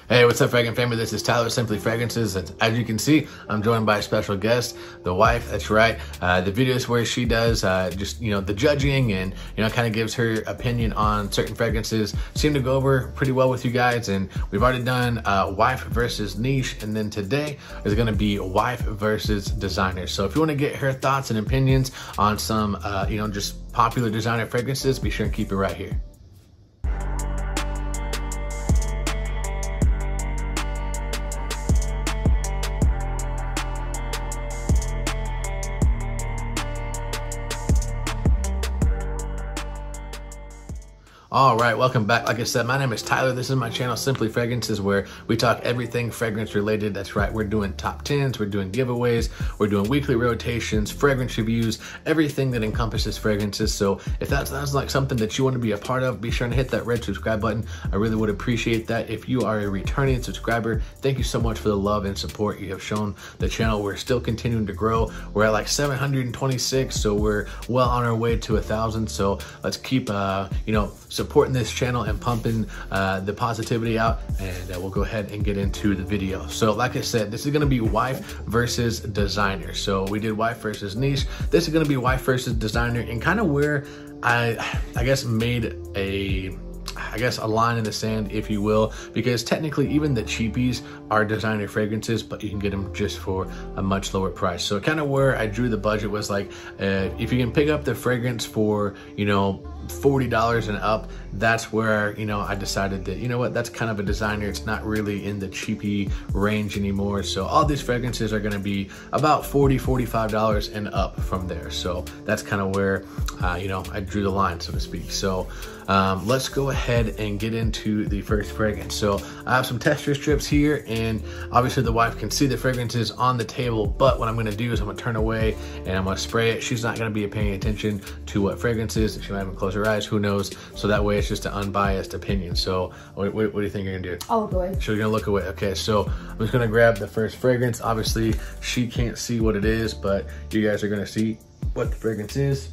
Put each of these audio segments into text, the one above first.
Hey, what's up, Fragrant family? This is Tyler, Simply Fragrances. And as you can see, I'm joined by a special guest, the wife. That's right. The videos where she does just, the judging and, kind of gives her opinion on certain fragrances seem to go over pretty well with you guys. And we've already done wife versus niche. And then today is going to be wife versus designer. So if you want to get her thoughts and opinions on some, just popular designer fragrances, be sure and keep it right here. All right, welcome back. Like I said, my name is Tyler. This is my channel, Simply Fragrances, where we talk everything fragrance related. That's right, we're doing top 10s, we're doing giveaways, we're doing weekly rotations, fragrance reviews, everything that encompasses fragrances. So if that sounds like something that you want to be a part of, be sure to hit that red subscribe button. I really would appreciate that. If you are a returning subscriber, thank you so much for the love and support you have shown the channel. We're still continuing to grow. We're at like 726, so we're well on our way to 1,000. So let's keep, supporting this channel and pumping the positivity out, and we'll go ahead and get into the video. So like I said, this is going to be wife versus designer. So we did wife versus niche. This is going to be wife versus designer, and kind of where I guess made a line in the sand, if you will, because technically even the cheapies are designer fragrances, but you can get them just for a much lower price. So kind of where I drew the budget was like, if you can pick up the fragrance for, $40 and up, that's where, I decided that, that's kind of a designer. It's not really in the cheapie range anymore. So all these fragrances are going to be about $40, $45 and up from there. So that's kind of where, I drew the line, so to speak. So let's go ahead and get into the first fragrance. So I have some tester strips here, and obviously the wife can see the fragrances on the table, but what I'm going to do is I'm going to turn away and I'm going to spray it. She's not going to be paying attention to what fragrance is. She might even close her eyes, who knows? So that way it's just an unbiased opinion. So what do you think you're gonna do? I'll look away. So you're gonna look away. Okay, so I'm just gonna grab the first fragrance. Obviously she can't see what it is, but you guys are gonna see what the fragrance is.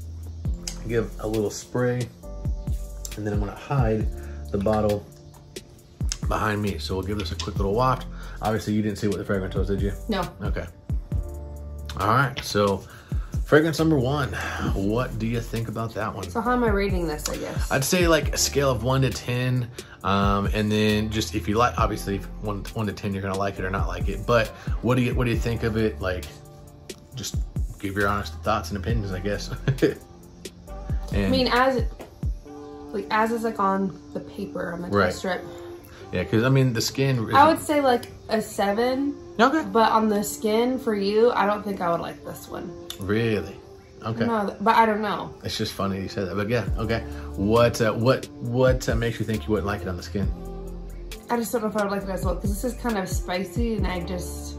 Give a little spray, and then I'm gonna hide the bottle behind me. So we'll give this a quick little waft. Obviously you didn't see what the fragrance was, did you? No. Okay. All right, so fragrance number 1, what do you think about that one? So how am I rating this, I guess? I'd say like a scale of 1 to 10. And then just if you like, obviously 1 to 10, you're gonna like it or not like it. But what do you think of it? Like, just give your honest thoughts and opinions, I guess. And, I mean, as is like on the paper, on the right. strip. Yeah, because I mean the skin. I would say like a 7. Okay. But on the skin for you, I don't think I would like this one. Really? Okay. No, but I don't know. It's just funny you said that, but yeah, okay. What makes you think you wouldn't like it on the skin? I just don't know if I would like it as well, because this is kind of spicy, and I just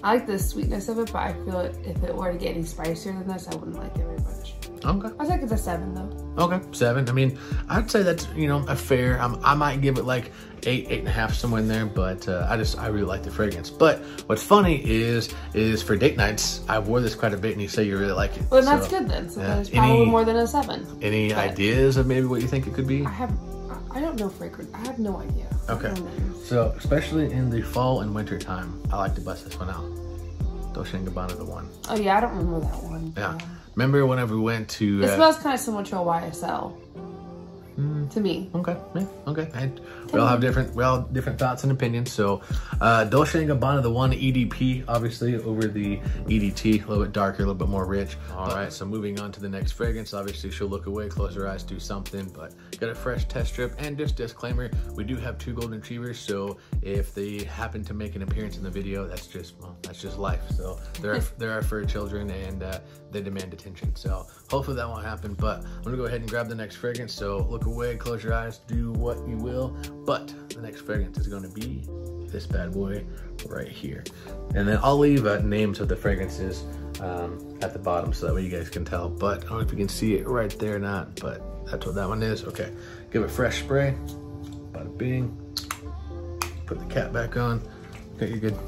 I like the sweetness of it, but I feel like if it were to get any spicier than this, I wouldn't like it very much. Okay. I think it's a 7 though. Okay, 7. I mean, I'd say that's a fair. I might give it like 8, 8.5, somewhere in there. But I really like the fragrance. But what's funny is for date nights, I wore this quite a bit, and you say you really like it. Well, then that's good then. So it's probably more than a 7. Any ideas of maybe what you think it could be? I don't know fragrance. I have no idea. Okay. So especially in the fall and winter time, I like to bust this one out. Dolce & Gabbana, the one. Oh yeah, I don't remember that one. Yeah. Remember whenever we went to... It smells kind of similar to a YSL. To me. Okay, yeah, okay. We all have different thoughts and opinions. So Dolce & Gabbana, the one EDP, obviously over the EDT, a little bit darker, a little bit more rich. All right, so moving on to the next fragrance. Obviously she'll look away, close her eyes, do something, but got a fresh test strip. And just disclaimer, we do have 2 golden retrievers, so if they happen to make an appearance in the video, that's just life. So they're our fur children, and they demand attention. So hopefully that won't happen, but I'm gonna go ahead and grab the next fragrance. So look away, close your eyes, do what you will. But the next fragrance is going to be this bad boy right here. And then I'll leave names of the fragrances at the bottom so that way you guys can tell. But I don't know if you can see it right there or not, but that's what that one is. Okay, give it fresh spray. Bada bing. Put the cap back on. Okay, you're good.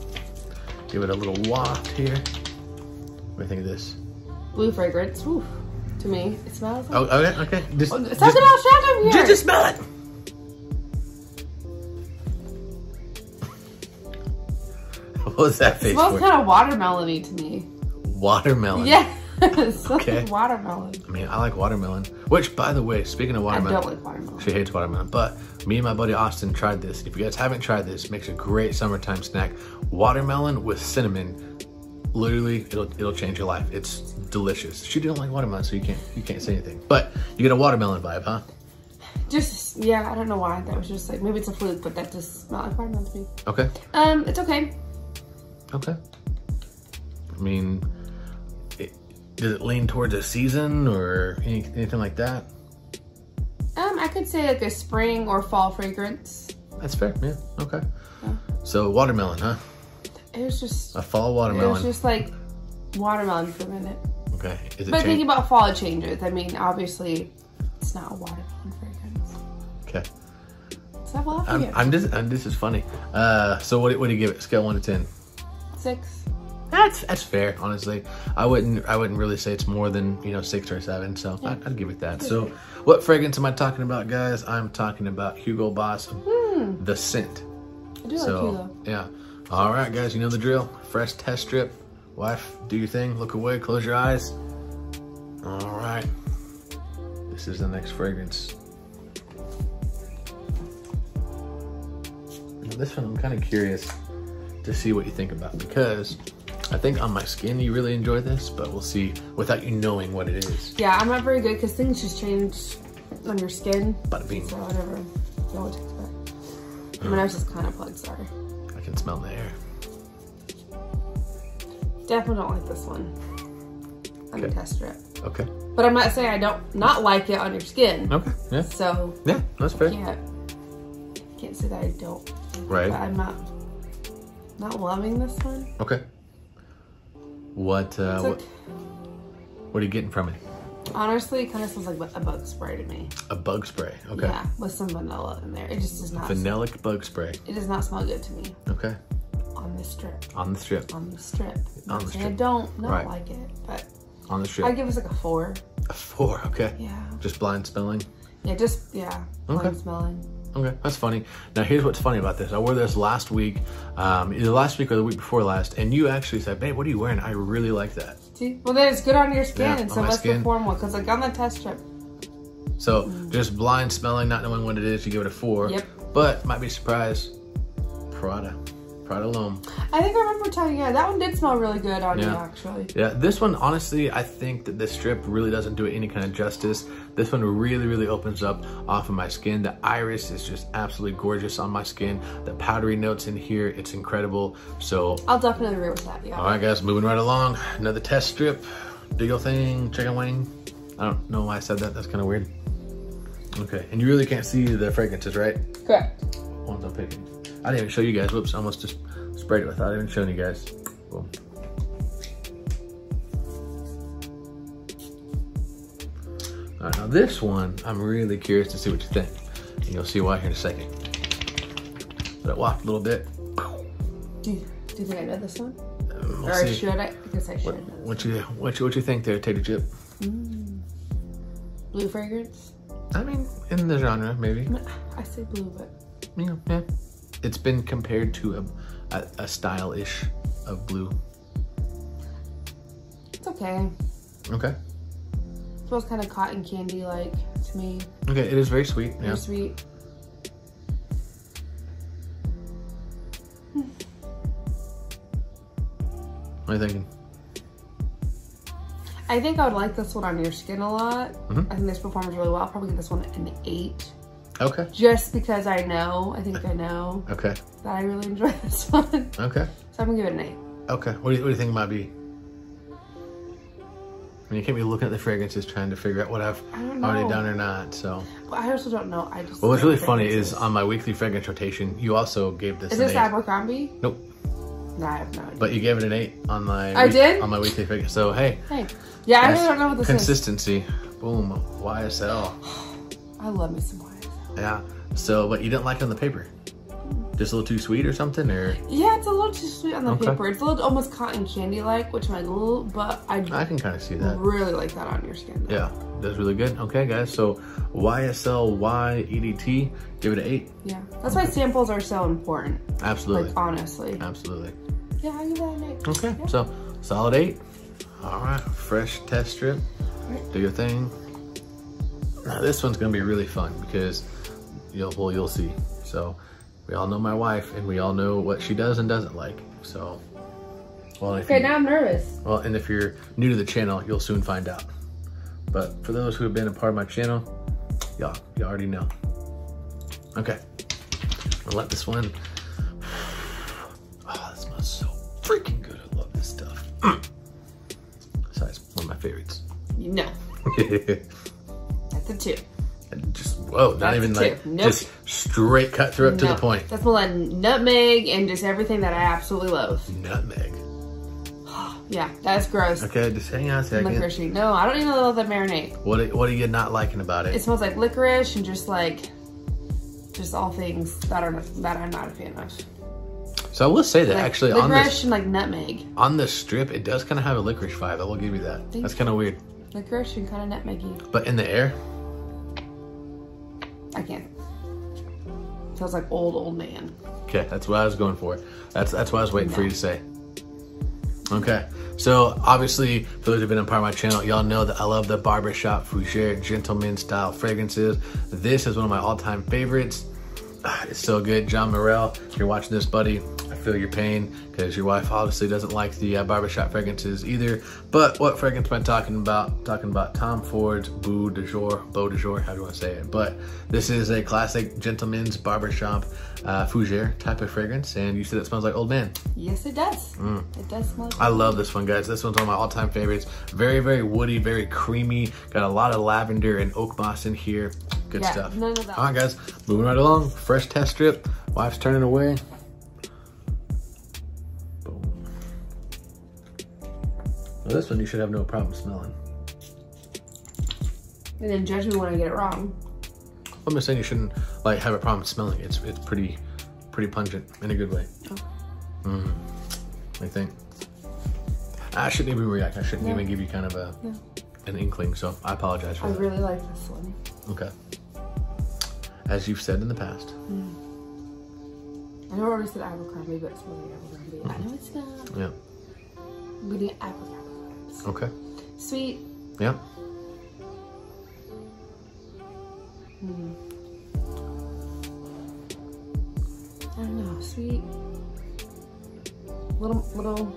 Give it a little waft here. What do you think of this? Blue fragrance. Oof. To me, it smells like... Oh, okay. Something else from here. Just smell it. What was that face It smells for? kind of watermelon-y to me. Watermelon? Yeah. It smells Okay. like watermelon. I mean, I like watermelon. Which, by the way, speaking of watermelon. I don't like watermelon. She hates watermelon. But me and my buddy Austin tried this. If you guys haven't tried this, it makes a great summertime snack. Watermelon with cinnamon. Literally, it'll change your life. It's delicious. She didn't like watermelon, so you can't say anything. But you get a watermelon vibe, huh? Just, yeah, I don't know why. That was just like, maybe it's a fluke, but that just smelled like watermelon to me. Okay. It's okay. Okay. I mean, does it lean towards a season or anything like that? I could say like a spring or fall fragrance. That's fair, yeah, okay. Yeah. So watermelon, huh? It was just A fall watermelon. It was just like watermelon for a minute. Okay. Is it but thinking about fall, it changes. I mean, obviously, it's not a watermelon fragrance. Okay. Stop laughing. This is funny. So what do you give it? Scale 1 to 10. 6. That's fair, honestly. I wouldn't really say it's more than 6 or 7. So yeah. I'd give it that. So what fragrance am I talking about, guys? I'm talking about Hugo Boss, the scent. I do like Hugo. Yeah. All right, guys, you know the drill. Fresh test strip. Wife, do your thing. Look away. Close your eyes. All right. This is the next fragrance. Now, this one I'm kind of curious to see what you think about, because I think on my skin you really enjoy this, but we'll see without you knowing what it is. Yeah, I'm not very good because things just change on your skin. Bada bing. So whatever. You know what to expect. My nose is kind of plugged, sorry. I can smell the air. Definitely don't like this one on the test strip. Okay. But I'm not saying I don't not like it on your skin. Okay. Yeah. So yeah, that's fair. Can't say that I don't. Right. But I'm not loving this one. Okay. What are you getting from it? Honestly, it kind of smells like a bug spray to me. A bug spray. Okay. Yeah, with some vanilla in there. It just does not. Vanillic bug spray. It does not smell good to me. Okay. On the strip. On the strip. On the strip. On the strip. I don't not like it, but on the strip. I'd give us like a 4. A 4. Okay. Yeah. Just blind smelling. Yeah. Blind smelling. Okay, that's funny. Now here's what's funny about this. I wore this last week, either last week or the week before last, and you actually said, "Babe, what are you wearing?" I really like that. See, well, then it's good on your skin, yeah, so let's perform one, because like on the test strip. So just blind smelling, not knowing what it is, you give it a 4. Yep. But might be surprised. Prada L'Homme. I think I remember telling you, that one did smell really good on you, actually. Yeah, this one, honestly, I think that this strip really doesn't do it any kind of justice. This one really, really opens up off of my skin. The iris is just absolutely gorgeous on my skin. The powdery notes in here, it's incredible. So I'll definitely agree with that, yeah. All right, guys, moving right along. Another test strip. Do your thing, chicken wing. I don't know why I said that. That's kind of weird. Okay, and you really can't see the fragrances, right? Correct. Ones I'm picking. I didn't even show you guys. Whoops, I almost just sprayed it without even showing you guys. Boom. All right, now this one, I'm really curious to see what you think. And you'll see why here in a second. Let it waft a little bit. Do you think I know this one? We'll or see. should I? I guess I should. What you think there, Tater Chip? Blue fragrance? I mean, in the genre, maybe. I say blue, but... Yeah. It's been compared to a style-ish of blue. It's okay. Okay. It smells kind of cotton candy-like to me. Okay, it is very sweet. Very sweet. What are you thinking? I think I would like this one on your skin a lot. I think this performs really well. I'll probably give this one an 8. Okay. Just because I think I know. Okay. That I really enjoy this one. Okay. So I'm gonna give it an 8. Okay. What do you think it might be? I mean, you can't be looking at the fragrances trying to figure out what I've already done or not, so. Well, I also don't know. Well, what's really funny is on my weekly fragrance rotation, you also gave this an 8. Is this Abercrombie? Nope. No, I have no idea. But you gave it an 8 on my on my weekly fragrance. So, hey. Yeah, I really don't know what this consistency. Boom. YSL. I love me some YSL. Yeah. So, but you didn't like it on the paper? Just a little too sweet or something, or? Yeah, it's a little too sweet on the paper. It's a little almost cotton candy-like, which might a little, but I can kind of see that. Really like that on your skin, though. Yeah, that's really good. Okay, guys, so YSL YEDT, give it an 8. Yeah, that's why samples are so important. Absolutely. Like, honestly. Absolutely. Yeah, I give that an 8. Okay, yeah. so solid 8. All right, fresh test strip. Do your thing. Now this one's gonna be really fun because you'll see. So we all know my wife, and we all know what she does and doesn't like. So, well, Okay, now I'm nervous. Well, and if you're new to the channel, you'll soon find out. But for those who have been a part of my channel, you already know. Okay, I'll let this one. Oh, this smells so freaking good. I love this stuff. So it's one of my favorites. You know. That's a 2. Just, whoa, not That's even a 2. like, Nope. just straight cut through up to the point. That's more like nutmeg and just everything that I absolutely love. Nutmeg. Yeah, that's gross. Okay, just hang on a second. Licorice. No, I don't even love that marinade. What are you not liking about it? It smells like licorice and just all things that I'm not a fan of. So I will say that Like actually licorice and like nutmeg. on this strip, it does kind of have a licorice vibe. I will give you that. That's kind of weird. Licorice and kind of nutmeggy. But in the air, I can't. Feels like old man. okay, that's what I was going for. That's what I was waiting for you to say. Okay, so obviously, for those who've been a part of my channel, y'all know that I love the barbershop fougere gentleman style fragrances. This is one of my all-time favorites. It's so good. John Morrell, if you're watching this, buddy, I feel your pain because your wife obviously doesn't like the barbershop fragrances either. But what fragrance am I talking about? Talking about Tom Ford's Beau de Jour, how do you want to say it? But this is a classic gentleman's barbershop fougere type of fragrance, and you said it smells like old man. Yes, it does. It does smell like I love this one, guys. This one's one of my all-time favorites. Very, very woody, very creamy. Got a lot of lavender and oak moss in here. Good stuff. None of that. All right, guys, moving right along. Fresh test strip. Wife's turning away. Boom. Well, this one you should have no problem smelling. And then judge me when I get it wrong. I'm just saying you shouldn't like have a problem smelling. It's pretty pungent in a good way. Oh. I think. I shouldn't even react. I shouldn't even give you kind of an inkling. So I apologize for that. I really like this one. Okay. As you've said in the past. I know I already said Abercrombie, but it smells like Abercrombie. I know it's not. Yeah. I'm getting Abercrombie vibes. Okay. Sweet. Yeah. I don't know, sweet. Little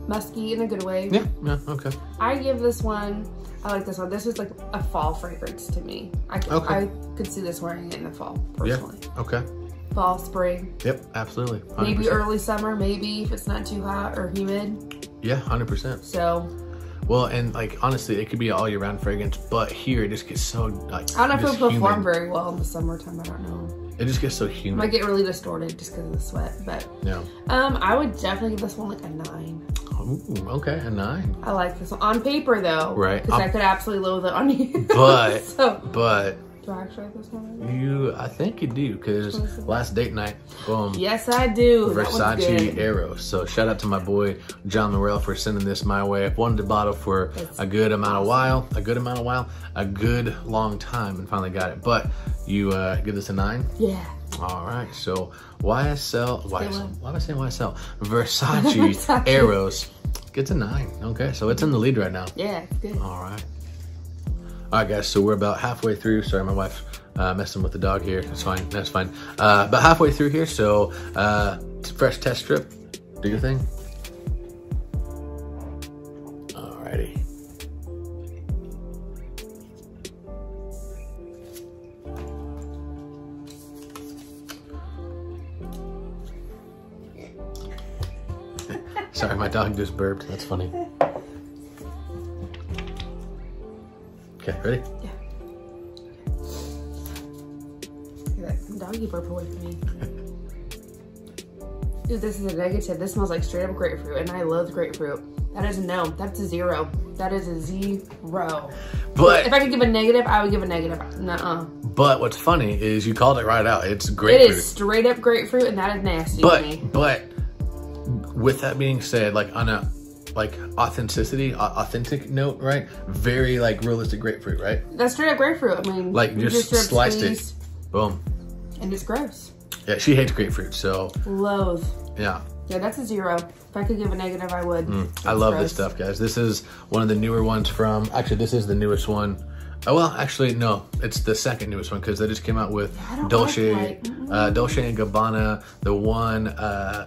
musky in a good way. Yeah, okay. I give this one, I like this one. This is like a fall fragrance to me. I could see this wearing it in the fall, personally. Yeah, okay. Fall, spring. Yep, absolutely. 100%. Maybe early summer, maybe if it's not too hot or humid. Yeah, 100%. So. Well, and like, honestly, it could be all year round fragrance, but here it just gets so like, I don't know if it'll perform very well in the summertime, I don't know. It just gets so humid. It might get really distorted just because of the sweat, but. Yeah. I would definitely give this one like a 9. Ooh, okay, a 9. I like this one. On paper though. Right. Because I could absolutely loathe it on you. But, but. Do I actually like this one? I think you do, because last date night, boom. Yes, I do. Versace Eros. So shout out to my boy, John Morrell, for sending this my way. I've wanted the bottle for a good long time, and finally got it. But you give this a 9? Yeah. All right, so YSL, why am I saying YSL? Versace Eros gets a 9. Okay, so it's in the lead right now. Yeah, it's good. All right. All right, guys, so we're about halfway through. Sorry, my wife messing with the dog here. That's fine, that's fine. About halfway through here, so fresh test strip. Do your thing. All righty. Sorry, my dog just burped. That's funny. Okay, ready? Yeah. That doggy burp away from me. Dude, this is a negative. This smells like straight up grapefruit, and I love grapefruit. That is a no. That's a 0. That is a 0. But if I could give a negative, I would give a negative. Nuh-uh. But what's funny is you called it right out. It's grapefruit. It is straight up grapefruit, and that is nasty to me. But with that being said, like on a authentic note, right? Very like realistic grapefruit, right? That's straight up grapefruit. I mean, like just sliced it, boom, and it's gross. Yeah, she hates grapefruit, so loathe. Yeah, Yeah, that's a 0. If I could give a negative, I would. I love this stuff, guys. This is one of the newer ones from, actually, this is the newest one. Oh, well, actually, no, it's the second newest one because they just came out with Dolce, Dolce and Gabbana, the one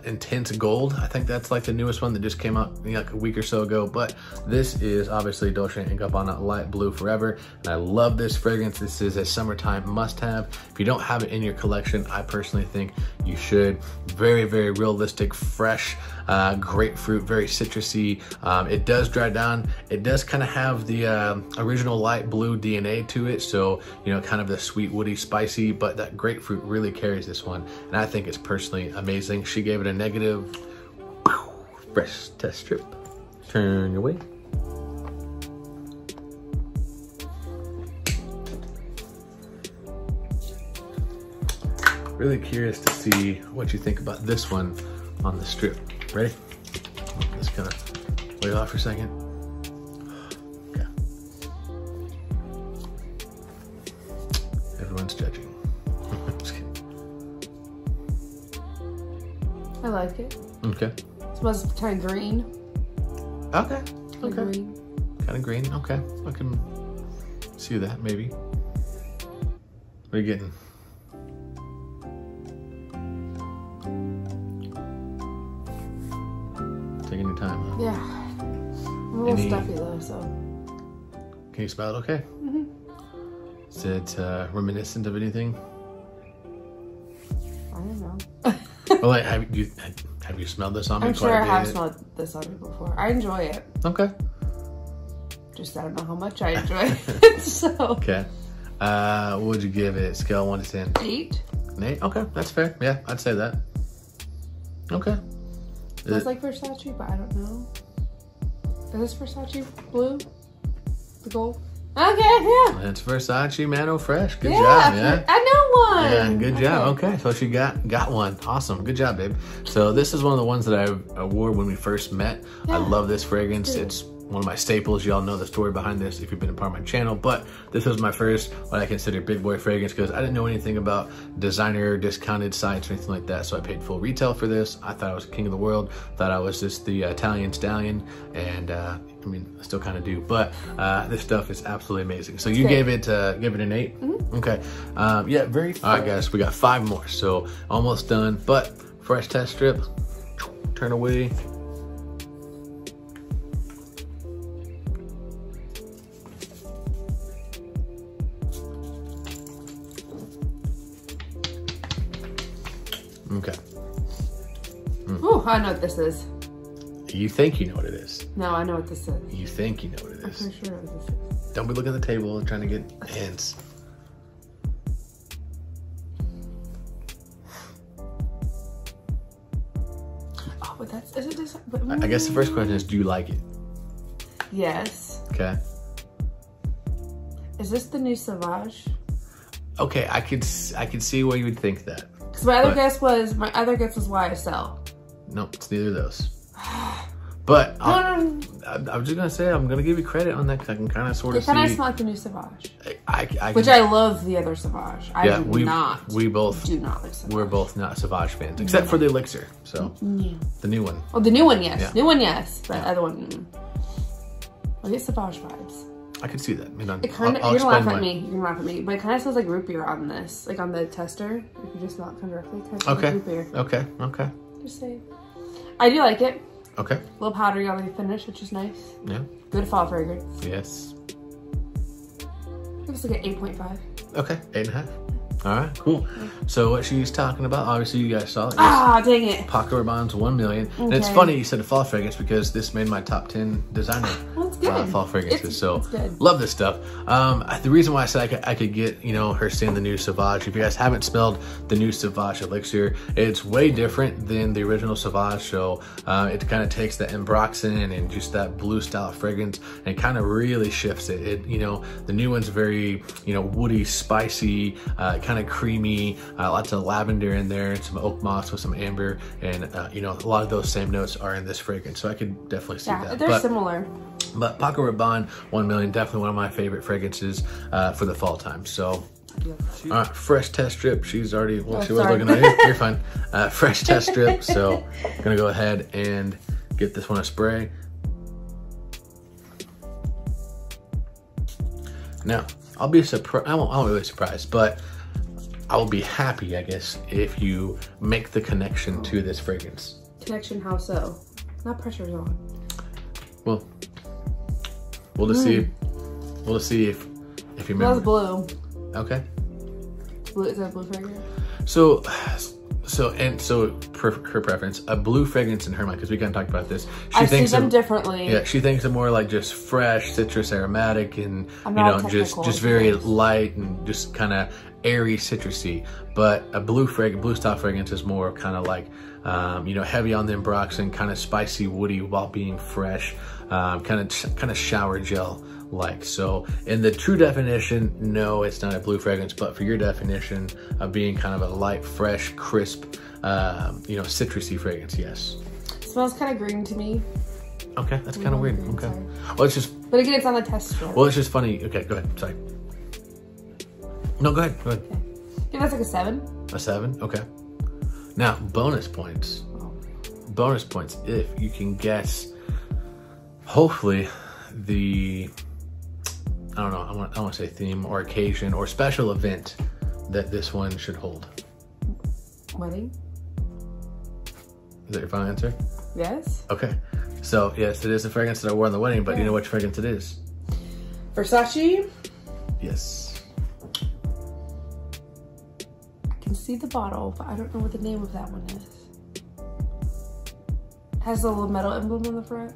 Intense Gold. I think that's like the newest one that just came out like a week or so ago. But this is obviously Dolce and Gabbana Light Blue Forever. And I love this fragrance. This is a summertime must-have. If you don't have it in your collection, I personally think you should. Very, very realistic, fresh, grapefruit, very citrusy. It does dry down. It does kind of have the original light blue DNA to it, so you know, kind of the sweet, woody, spicy, but that grapefruit really carries this one, and I think it's personally amazing. She gave it a negative. Fresh test strip. Turn your way. Really curious to see what you think about this one on the strip. Ready? Just kind of lay it off for a second. Okay. Everyone's judging. Just kidding. I like it. Okay. It smells kind of green. Okay. Like Okay. green. Kind of green. Okay. I can see that maybe. What are you getting? Taking your time, huh? Yeah. I'm a little stuffy though, so. Can you smell it okay? Is it reminiscent of anything? I don't know. Well, like, have you smelled this on me? I'm sure I have smelled this on me before. I enjoy it. Okay. Just I don't know how much I enjoy it. So. Okay. What would you give it? Scale 1 to 10. 8. An 8? Okay, that's fair. Yeah, I'd say that. Okay. Smells like Versace, but I don't know. Is this Versace blue? The gold? Okay, yeah. It's Versace Mano Fresh. Good yeah, job, yeah. I know one. Yeah, good job. Okay, so she got one. Awesome. Good job, babe. So this is one of the ones that I wore when we first met. Yeah. I love this fragrance. It's one of my staples. Y'all know the story behind this if you've been a part of my channel, but this was my first, what I consider big boy fragrance, because I didn't know anything about designer discounted sites or anything like that. So I paid full retail for this. I thought I was king of the world. Thought I was just the Italian stallion. And I mean, I still kind of do, but this stuff is absolutely amazing. So you gave it an 8? Okay. Yeah, very. All right, guys, we got 5 more. So almost done, but fresh test strip. Turn away. Okay. Ooh, I know what this is. You think you know what it is. No, I know what this is. You think you know what it is. I'm pretty sure what this is. Don't be looking at the table and trying to get hints. Oh, but that's, is it this? I guess the first question is, do you like it? Yes. Okay. Is this the new Sauvage? Okay, I could see why you would think that. Because my other guess was YSL. No, it's neither of those. But I was just gonna say, I'm gonna give you credit on that because I can kind of sort of see. It kind of smell like the new Sauvage. Which I love the other Sauvage. We both do not like Sauvage. We're both not Sauvage fans, except for the Elixir. So the new one. Oh, the new one, yes. Yeah. New one, yes. But the other one, I get Sauvage vibes. I could see that. I mean, it kind of, you're gonna laugh at me. You're gonna laugh at me, but it kind of smells like root beer on this, like on the tester. If you just smell it kind of directly, it kind of like root beer. Okay. Just say, I do like it. Okay. A little powdery on the finish, which is nice. Yeah. Good fall fragrance. Yes. It was like an 8.5. Okay, 8.5. All right, cool. So what she's talking about, obviously you guys saw it. Ah, dang it. Paco Rabanne's 1 million. Okay. And it's funny you said a fall fragrance because this made my top 10 designer fall fragrances. So love this stuff. The reason why I said I could get, you know, her saying the new Sauvage. If you guys haven't smelled the new Sauvage Elixir, it's way different than the original Sauvage. So it kind of takes the Ambroxan and just that blue style fragrance and kind of really shifts it. You know, the new one's very, you know, woody, spicy, kind of creamy, lots of lavender in there and some oak moss with some amber, and you know, a lot of those same notes are in this fragrance, so I could definitely see that. They're similar. But Paco Rabanne 1 million, definitely one of my favorite fragrances for the fall time. So All right, fresh test strip. She's already, well, she was sorry. looking at you. You're fine. Fresh test strip. So I'm gonna go ahead and get this one a spray. Now, I'll be surprised, I won't really surprised, but I will be happy, I guess, if you make the connection to this fragrance. Connection, how so? Not pressure's on. Well, we'll just see. We'll just see if you remember. That's blue. Okay. Blue, is that blue fragrance? So her preference, a blue fragrance in her mind, because we kind of talked about this. I see them differently. Yeah, she thinks of more like just fresh, citrus, aromatic, and just very light and just kind of airy, citrusy. But a blue style fragrance is more kind of like heavy on the ambroxan, kind of spicy, woody while being fresh, kind of shower gel like. So in the true definition, no, it's not a blue fragrance, but for your definition of being kind of a light, fresh, crisp, citrusy fragrance, yes. It smells kind of green to me. Okay, that's kind of weird. Okay. Well, it's just. But again, it's on the test strip. Well, it's just funny. Okay, go ahead. Sorry. No, go ahead. Go ahead. Okay. Yeah, that's like a 7. A 7? Okay. Now, bonus points. Oh. Bonus points if you can guess, hopefully, the, I don't know, I want to say theme or occasion or special event that this one should hold. Wedding? Is that your final answer? Yes. Okay. So, yes, it is a fragrance that I wore on the wedding, but you know which fragrance it is? Versace? Yes. I can see the bottle, but I don't know what the name of that one is. It has a little metal emblem on the front.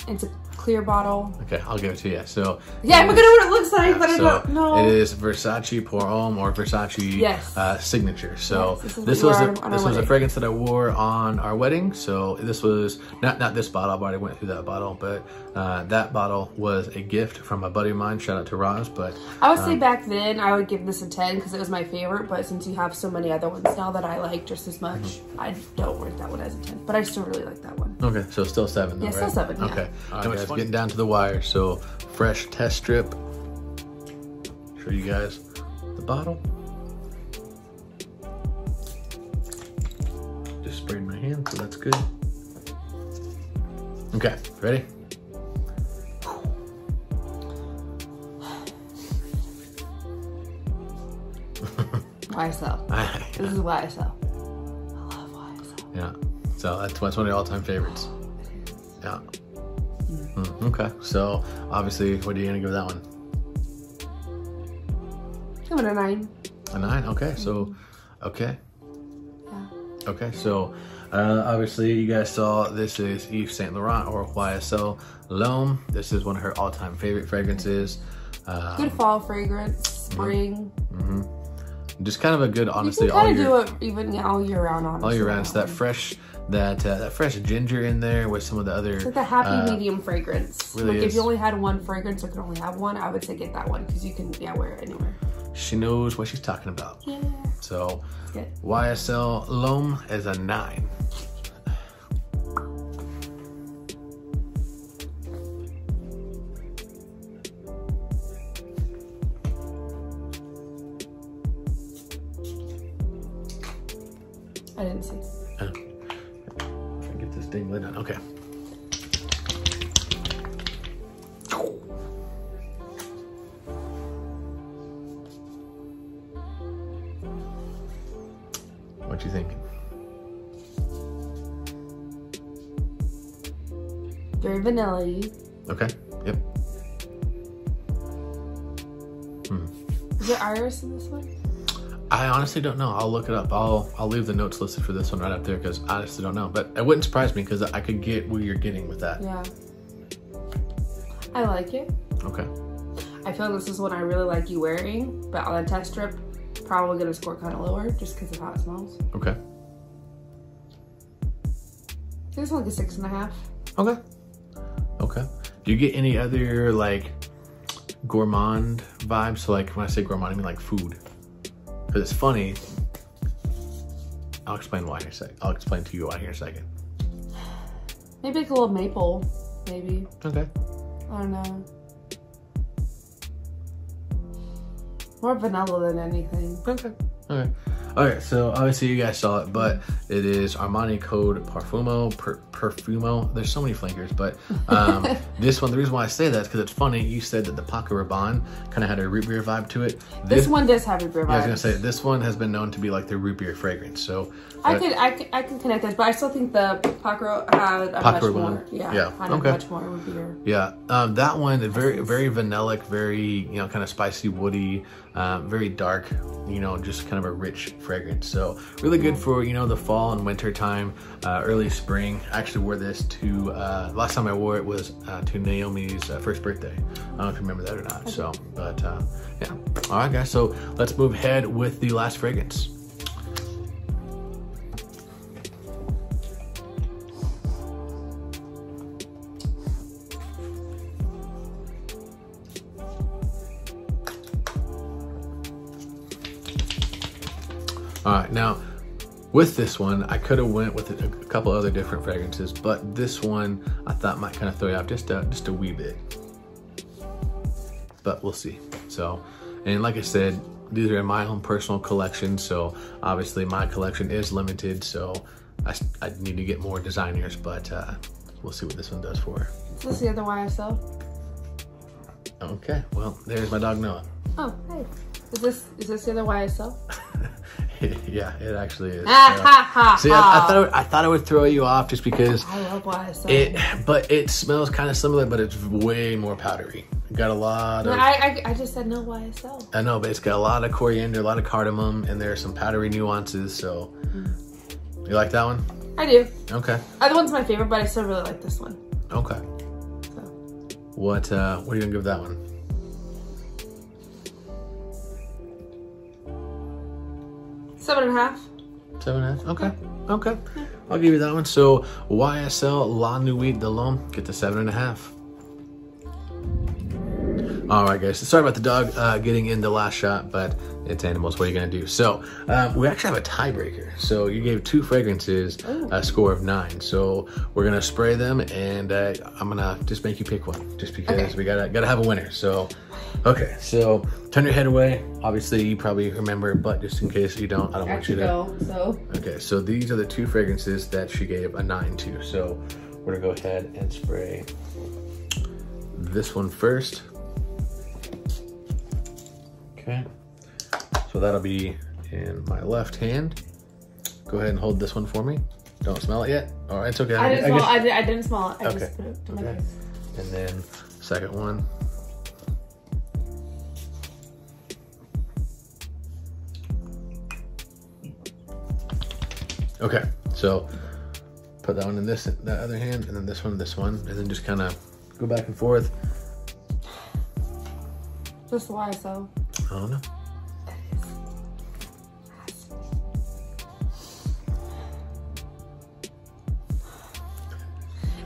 It's a clear bottle. Okay, I'll give it to you. So yeah, I'm gonna know what it looks like, but I don't know. It is Versace Pour Homme or Versace Signature. So yes, this was a fragrance that I wore on our wedding. So this was not this bottle. I've already went through that bottle, but that bottle was a gift from a buddy of mine. Shout out to Roz. But I would say back then I would give this a 10 because it was my favorite. But since you have so many other ones now that I like just as much, I don't rate that one as a 10. But I still really like that one. Okay, so still 7 though, yeah, right? still 7, yeah. Okay, all right, guys, getting down to the wire. So fresh test strip. Show you guys the bottle. Just sprayed my hand, so that's good. Okay, ready? YSL. This is YSL. I love YSL. Yeah, so that's one of your all-time favorites. Yeah. Okay, so obviously, what are you gonna give that one? Give it a 9. A 9? Okay, so, okay. Yeah. Okay, so obviously you guys saw this is Yves Saint Laurent or YSL L'Homme. This is one of her all-time favorite fragrances. Good fall fragrance, spring. Just kind of a good, honestly, you can kind of do it even all year round, honestly. All year round. It's that fresh, that fresh ginger in there with some of the other. It's like the happy medium fragrance. Really like is. if you only had one fragrance or could only have one, I would say get that one because you can wear it anywhere. She knows what she's talking about. Yeah. So good. YSL L'Homme is a 9. I didn't see. Get this dang lid on. Okay. What you thinking? Very vanilla-y. Okay. Yep. Is there iris in this one? I honestly don't know. I'll look it up. I'll leave the notes listed for this one right up there because I honestly don't know. But it wouldn't surprise me because I could get where you're getting with that. Yeah. I like it. Okay. I feel this is one I really like you wearing, but on a test strip, probably gonna score kind of lower just because of how it smells. Okay. This one like a 6.5. Okay. Okay. Do you get any other like gourmand vibes? So like when I say gourmand, I mean like food. Because it's funny. I'll explain why in a second. I'll explain to you why here in a second. Maybe like a little maple, maybe. Okay. I don't know. More vanilla than anything. Okay. Okay. Okay, so obviously you guys saw it, but it is Armani code Parfumo, Perfumo. There's so many flankers, but this one, the reason why I say that is because it's funny. You said that the Paco Rabanne kind of had a root beer vibe to it. This one does have root beer vibe. Yeah, I was gonna say this one has been known to be like the root beer fragrance. So I can connect this, but I still think the Paco had a much more. Yeah. Okay. Much more root beer. Yeah, that one very vanillic, very kind of spicy, woody, very dark. Just kind of a rich fragrance. So really good for the fall and winter time, early spring. I actually wore this to last time I wore it was to Naomi's first birthday. I don't know if you remember that or not. So, but yeah. All right, guys. So let's move ahead with the last fragrance. All right, now with this one, I could have went with a couple other different fragrances, but this one I thought might kind of throw you off just a wee bit. But we'll see. So, and like I said, these are in my own personal collection, so obviously my collection is limited, so I need to get more designers, but we'll see what this one does for her. Is this the other YSL? Okay, well, there's my dog Noah. Oh, hey. Is this the other YSL? Yeah, it actually is. See, I thought it would throw you off just because I love YSL. But it smells kind of similar, but it's way more powdery. Got a lot of. I just said no YSL. I know, but it's got a lot of coriander, a lot of cardamom, and there are some powdery nuances. So, you like that one? I do. Okay. Other one's my favorite, but I still really like this one. Okay. So. What are you gonna give that one? 7.5. 7.5. Okay. Okay. I'll give you that one. So YSL La Nuit de l'Homme, get the 7.5. All right, guys. Sorry about the dog getting in the last shot, but it's animals. What are you gonna do? So we actually have a tiebreaker. So you gave two fragrances a score of 9. So we're gonna spray them, and I'm gonna just make you pick one, just because we gotta have a winner. So okay. So turn your head away. Obviously, you probably remember, but just in case you don't, I don't want you to. Okay. So these are the two fragrances that she gave a 9 to. So we're gonna go ahead and spray this one first. Okay, so that'll be in my left hand. Go ahead and hold this one for me. Don't smell it yet. All right, it's okay. I didn't smell it. I just put it to my face. And then second one. Okay, so put that one in that other hand, and then this one, and then just kind of go back and forth. Just YSL. I don't know.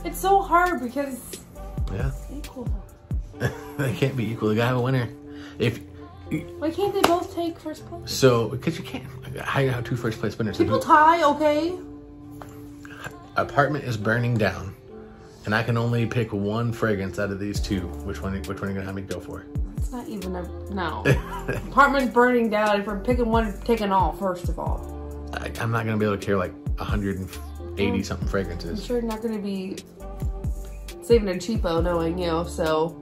It's so hard because equal. They can't be equal. They gotta have a winner. Why can't they both take first place? So because you can't. How you have 2 first place winners? People tie, okay? Apartment is burning down, and I can only pick one fragrance out of these two. Which one are you gonna have me go for? It's not even no. Apartment's burning down. If we're picking one, taking all, first of all. I'm not gonna be able to carry like 180 something fragrances. I'm sure not gonna be saving a cheapo knowing you, so.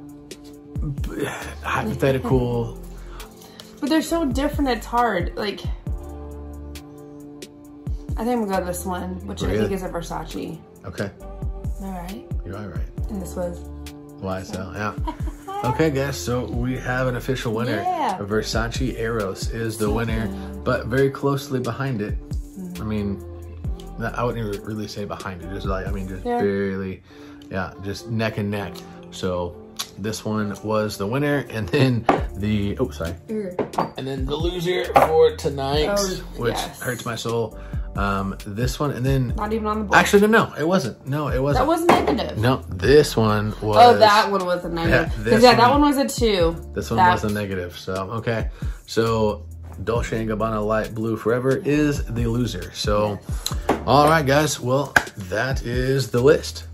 Hypothetical. But they're so different, it's hard. Like, I think I'm gonna go to this one, which I think is a Versace. Okay. All right. You are right. And this was YSL, yeah. Okay, guys, so we have an official winner. Yeah. Versace Eros is the winner, but very closely behind it. I mean, I wouldn't even really say behind it, just like, just barely, just neck and neck. So this one was the winner, and then and then the loser for tonight, which hurts my soul. This one, and then not even on the board. Actually, no, it wasn't. No, it wasn't. That was negative. No, this one was. Oh, that one was a negative. Because that one was a 2. This one was a negative. So okay, so Dolce & Gabbana Light Blue Forever is the loser. So, all right, guys. Well, that is the list.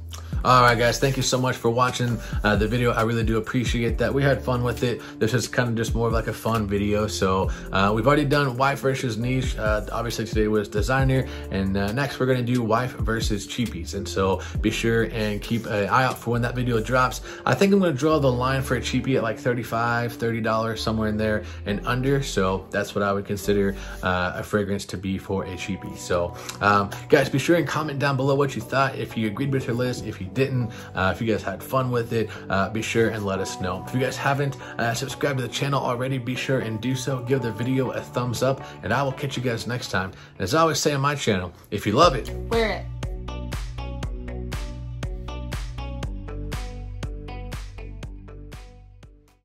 All right, guys, thank you so much for watching the video. I really do appreciate that. We had fun with it. This is kind of just more of like a fun video. So we've already done wife versus niche. Obviously today was designer, and next we're gonna do wife versus cheapies. And so be sure and keep an eye out for when that video drops. I think I'm gonna draw the line for a cheapie at like $35, $30, somewhere in there and under. So that's what I would consider a fragrance to be for a cheapie. So guys, be sure and comment down below what you thought. If you agreed with your list, if you didn't, if you guys had fun with it, be sure and let us know. If you guys haven't subscribed to the channel already, be sure and do so. Give the video a thumbs up, and I will catch you guys next time. And as I always say on my channel, if you love it, wear it.